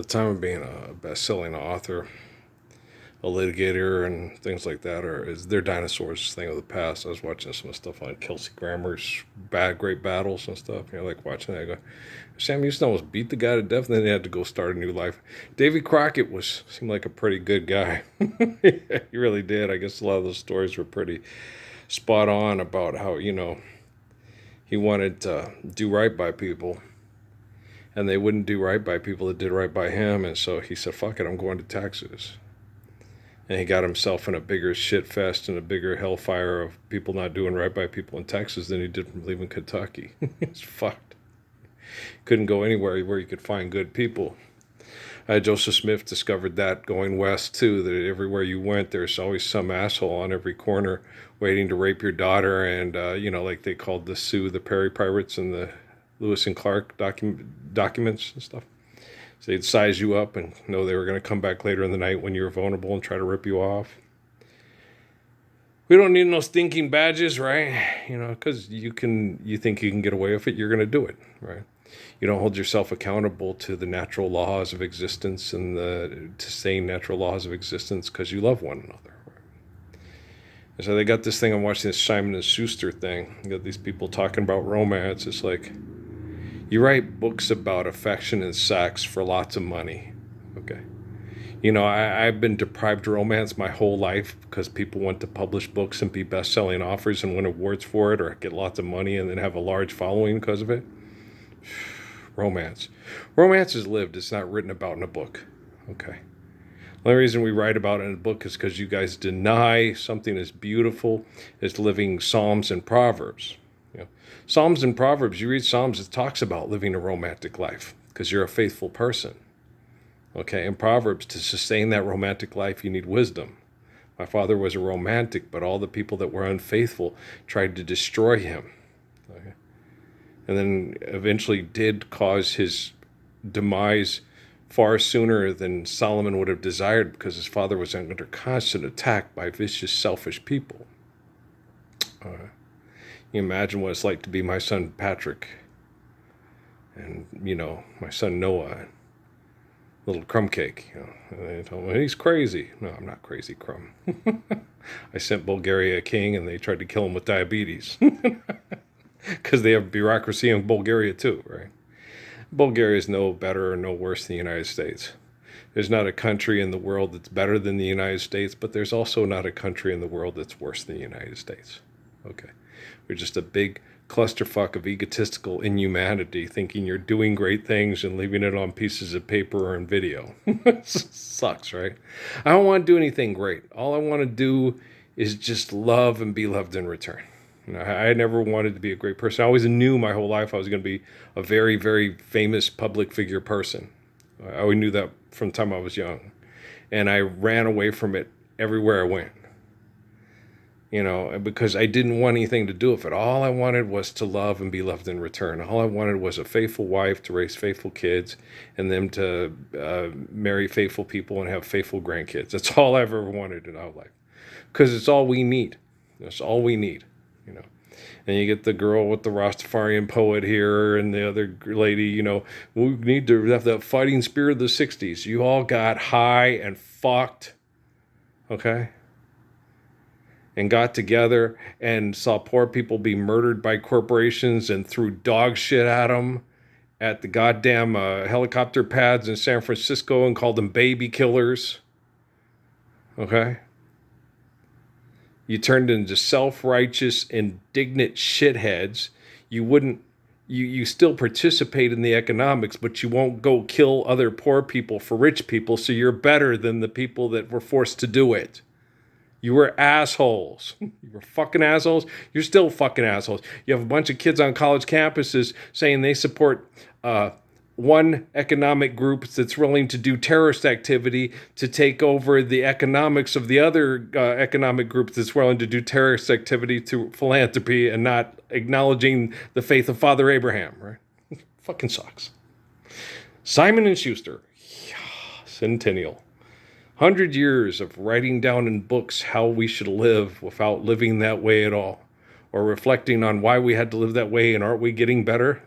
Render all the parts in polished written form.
the time of being a best-selling author, a litigator, and things like that is they're dinosaurs thing of the past. I was watching some stuff on Kelsey Grammer's great battles and stuff. Like watching that. I go, Sam Houston almost beat the guy to death, and then he had to go start a new life. Davy Crockett seemed like a pretty good guy. He really did. I guess a lot of those stories were pretty spot on about how he wanted to do right by people, and they wouldn't do right by people that did right by him, and so he said, "Fuck it, I'm going to Texas." And he got himself in a bigger shit fest and a bigger hellfire of people not doing right by people in Texas than he did from leaving Kentucky. It's fucked. Couldn't go anywhere where you could find good people. Joseph Smith discovered that going west too, that everywhere you went, there's always some asshole on every corner waiting to rape your daughter. And, like they called the Sioux, the Perry Pirates, and the Lewis and Clark documents and stuff. So they'd size you up and know they were going to come back later in the night when you were vulnerable and try to rip you off. We don't need no stinking badges, right? Because you think you can get away with it, you're going to do it, right? You don't hold yourself accountable to the natural laws of existence and to sane natural laws of existence because you love one another. Right? And so they got this thing, I'm watching this Simon and Schuster thing. You got these people talking about romance. It's like, you write books about affection and sex for lots of money. Okay. I've been deprived of romance my whole life because people want to publish books and be best-selling authors and win awards for it or get lots of money and then have a large following because of it. Romance. Romance is lived. It's not written about in a book. Okay. The only reason we write about it in a book is because you guys deny something as beautiful as living Psalms and Proverbs. Psalms and Proverbs, you read Psalms, it talks about living a romantic life because you're a faithful person. Okay, in Proverbs, to sustain that romantic life, you need wisdom. My father was a romantic, but all the people that were unfaithful tried to destroy him. Okay? And then eventually did cause his demise far sooner than Solomon would have desired because his father was under constant attack by vicious, selfish people. You imagine what it's like to be my son Patrick and, my son Noah, little crumb cake. And they told me, he's crazy. No, I'm not crazy, Crumb. I sent Bulgaria a king and they tried to kill him with diabetes because they have bureaucracy in Bulgaria too, right? Bulgaria is no better or no worse than the United States. There's not a country in the world that's better than the United States, but there's also not a country in the world that's worse than the United States. Okay. We're just a big clusterfuck of egotistical inhumanity, thinking you're doing great things and leaving it on pieces of paper or in video. Sucks, right? I don't want to do anything great. All I want to do is just love and be loved in return. I never wanted to be a great person. I always knew my whole life I was going to be a very, very famous public figure person. I always knew that from the time I was young. And I ran away from it everywhere I went. Because I didn't want anything to do with it. All I wanted was to love and be loved in return. All I wanted was a faithful wife to raise faithful kids and them to marry faithful people and have faithful grandkids. That's all I've ever wanted in our life. Because it's all we need. That's all we need, And you get the girl with the Rastafarian poet here and the other lady, we need to have that fighting spirit of the 60s. You all got high and fucked, okay? And got together and saw poor people be murdered by corporations and threw dog shit at them at the goddamn helicopter pads in San Francisco and called them baby killers. Okay? You turned into self-righteous, indignant shitheads. You still participate in the economics, but you won't go kill other poor people for rich people, so you're better than the people that were forced to do it. You were assholes. You were fucking assholes. You're still fucking assholes. You have a bunch of kids on college campuses saying they support one economic group that's willing to do terrorist activity to take over the economics of the other economic group that's willing to do terrorist activity through philanthropy and not acknowledging the faith of Father Abraham, right? Fucking sucks. Simon and Schuster. Yeah, Centennial. 100 years of writing down in books how we should live without living that way at all, or reflecting on why we had to live that way and aren't we getting better?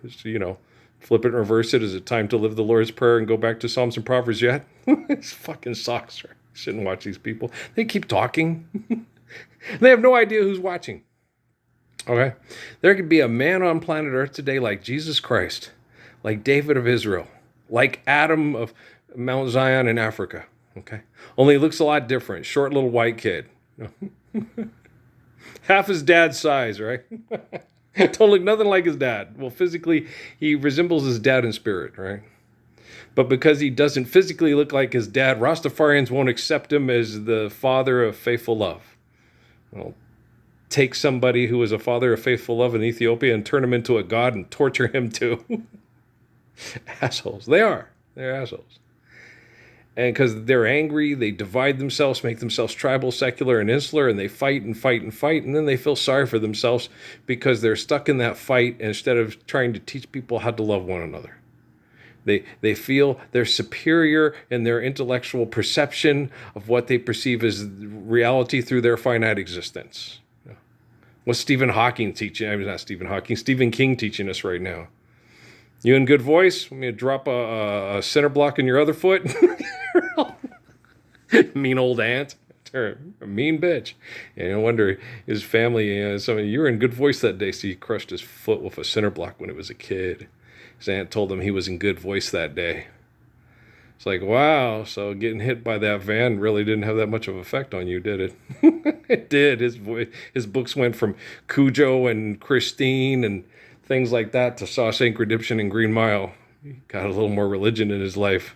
Flip it and reverse it. Is it time to live the Lord's Prayer and go back to Psalms and Proverbs yet? It's fucking sucks. Right? Shouldn't watch these people. They keep talking. They have no idea who's watching. Okay? There could be a man on planet Earth today like Jesus Christ, like David of Israel, like Adam of Mount Zion in Africa. Okay? Only he looks a lot different. Short little white kid. Half his dad's size, right? Don't look nothing like his dad. Well, physically, he resembles his dad in spirit, right? But because he doesn't physically look like his dad, Rastafarians won't accept him as the father of faithful love. Well, take somebody who is a father of faithful love in Ethiopia and turn him into a god and torture him too. Assholes. They are. They're assholes. And because they're angry, they divide themselves, make themselves tribal, secular, and insular, and they fight and fight and fight, and then they feel sorry for themselves because they're stuck in that fight instead of trying to teach people how to love one another. They feel they're superior in their intellectual perception of what they perceive as reality through their finite existence. What's Stephen Hawking teaching? I mean, not Stephen Hawking, Stephen King teaching us right now. You in good voice? Want me to drop a center block in your other foot? Mean old aunt. A mean bitch. And no wonder his family, you were in good voice that day, so he crushed his foot with a center block when he was a kid. His aunt told him he was in good voice that day. It's like, wow, so getting hit by that van really didn't have that much of an effect on you, did it? It did. His books went from Cujo and Christine and things like that to Shawshank Redemption and Green Mile. He got a little more religion in his life.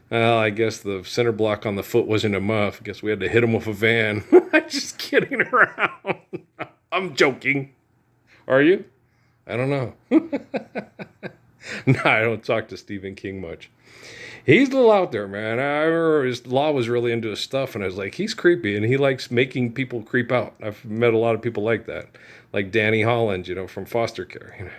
Well, I guess the center block on the foot wasn't enough. I guess we had to hit him with a van. I'm just kidding around. I'm joking. Are you? I don't know. No, I don't talk to Stephen King much. He's a little out there, man. I remember his law was really into his stuff, and I was like, he's creepy, and he likes making people creep out. I've met a lot of people like that, like Danny Holland, from foster care.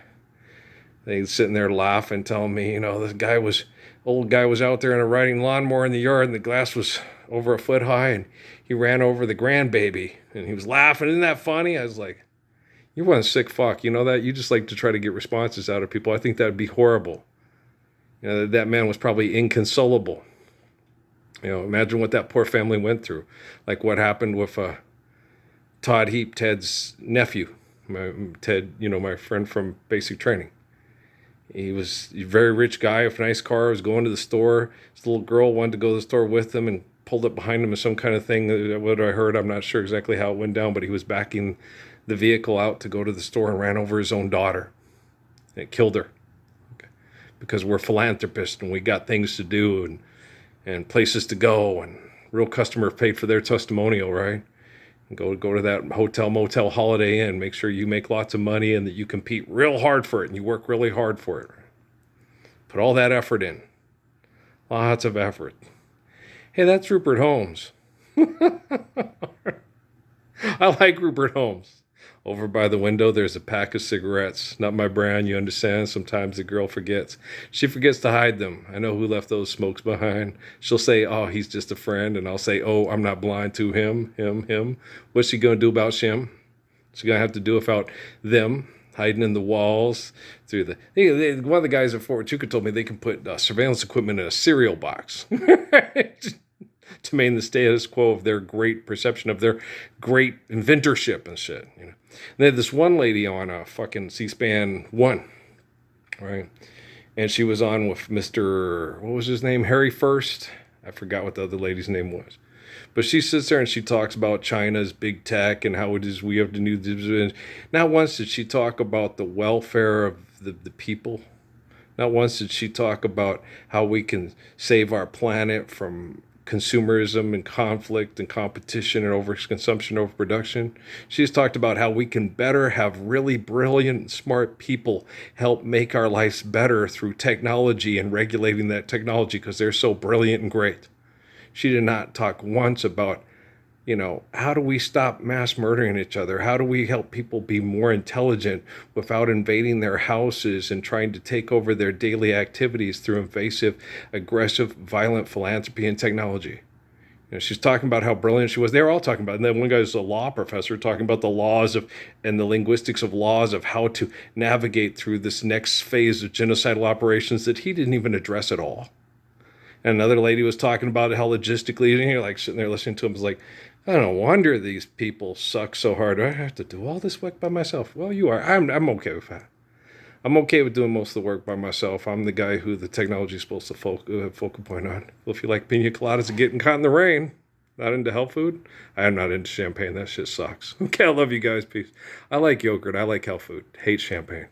He's sitting there laughing, telling me, this old guy was out there in a riding lawnmower in the yard, and the glass was over a foot high, and he ran over the grandbaby, and he was laughing. Isn't that funny? I was like, you're one sick fuck. You know that? You just like to try to get responses out of people. I think that would be horrible. That man was probably inconsolable. Imagine what that poor family went through. Like what happened with Todd Heap, Ted's nephew. Ted, my friend from basic training. He was a very rich guy with a nice car, was going to the store. This little girl wanted to go to the store with him and pulled up behind him with some kind of thing. What I heard, I'm not sure exactly how it went down, but he was backing the vehicle out to go to the store and ran over his own daughter. And it killed her. Okay. Because we're philanthropists and we got things to do and places to go, and real customers paid for their testimonial, right? And go to that hotel, motel, Holiday Inn, make sure you make lots of money and that you compete real hard for it and you work really hard for it. Put all that effort in. Lots of effort. Hey, that's Rupert Holmes. I like Rupert Holmes. Over by the window, there's a pack of cigarettes. Not my brand, you understand? Sometimes the girl forgets. She forgets to hide them. I know who left those smokes behind. She'll say, oh, he's just a friend. And I'll say, oh, I'm not blind to him. What's she going to do about Shim? She's going to have to do without them hiding in the walls. One of the guys at Fort Huachuca told me they can put surveillance equipment in a cereal box. To maintain the status quo of their great perception of their great inventorship and shit. And they had this one lady on a fucking C-SPAN 1, right? And she was on with Mr. What was his name? Harry First. I forgot what the other lady's name was. But she sits there and she talks about China's big tech and how it is we have to do. Not once did she talk about the welfare of the people. Not once did she talk about how we can save our planet from consumerism and conflict and competition and overconsumption, overproduction. She's talked about how we can better have really brilliant, smart people help make our lives better through technology and regulating that technology because they're so brilliant and great. She did not talk once about, how do we stop mass murdering each other? How do we help people be more intelligent without invading their houses and trying to take over their daily activities through invasive, aggressive, violent philanthropy and technology? You know, she's talking about how brilliant she was. They were all talking about it. And then one guy's a law professor talking about the laws of and the linguistics of laws of how to navigate through this next phase of genocidal operations that he didn't even address at all. And another lady was talking about how logistically, and you're like sitting there listening to him, was like, I don't wonder these people suck so hard. I have to do all this work by myself. Well, you are. I'm okay with that. I'm okay with doing most of the work by myself. I'm the guy who the technology is supposed to have focal point on. Well, if you like pina coladas and getting caught in the rain, not into health food, I am not into champagne. That shit sucks. Okay, I love you guys. Peace. I like yogurt. I like health food. Hate champagne.